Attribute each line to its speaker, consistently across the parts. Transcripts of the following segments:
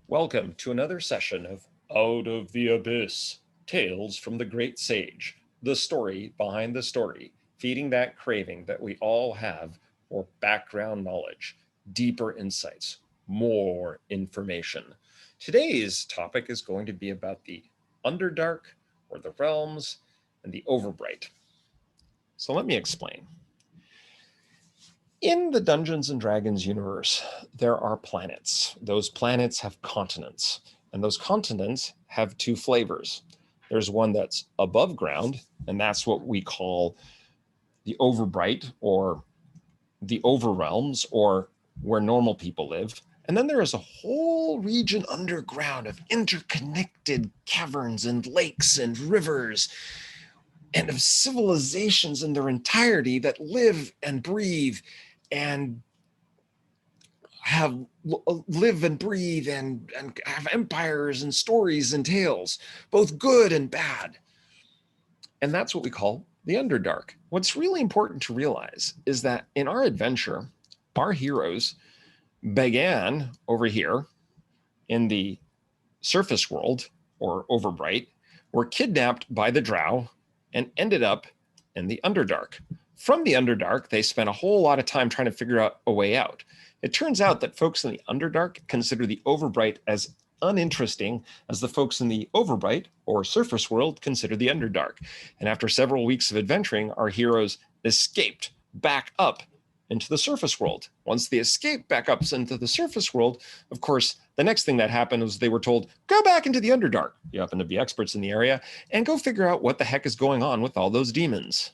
Speaker 1: Welcome to another session of Out of the Abyss, Tales from the Great Sage, the story behind the story, feeding that craving that we all have for background knowledge, deeper insights, more information. Today's topic is going to be about the Underdark, or the realms, and the Overbrite. So let me explain. In the Dungeons and Dragons universe, there are planets. Those planets have continents, and those continents have two flavors. There's one that's above ground, and that's what we call the Overbrite, or the Overrealms, or where normal people live. And then there is a whole region underground of interconnected caverns and lakes and rivers and of civilizations in their entirety that live and breathe and live and breathe and have empires and stories and tales, both good and bad. And that's what we call the Underdark. What's really important to realize is that in our adventure, our heroes began over here in the surface world, or Overbright, were kidnapped by the Drow and ended up in the Underdark. From the Underdark, they spent a whole lot of time trying to figure out a way out. It turns out that folks in the Underdark consider the Overbright as uninteresting as the folks in the Overbright, or surface world, consider the Underdark. And after several weeks of adventuring, our heroes escaped back up into the surface world. Once they escaped back up into the surface world, of course, the next thing that happened was they were told, go back into the Underdark. You happen to be experts in the area, and go figure out what the heck is going on with all those demons.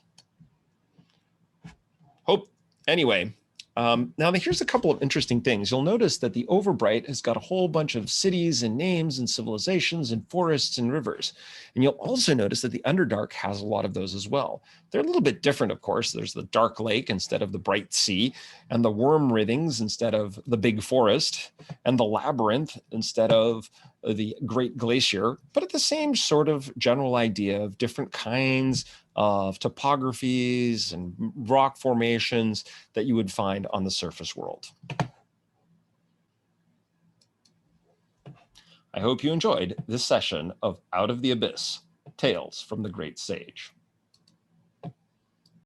Speaker 1: Anyway, now here's a couple of interesting things. You'll notice that the Overbright has got a whole bunch of cities and names and civilizations and forests and rivers. And you'll also notice that the Underdark has a lot of those as well. They're a little bit different, of course. There's the Dark Lake instead of the Bright Sea, and the Worm Writhings instead of the Big Forest, and the Labyrinth instead of the Great Glacier, but it's the same sort of general idea of different kinds of topographies and rock formations that you would find on the surface world. I hope you enjoyed this session of Out of the Abyss, Tales from the Great Sage.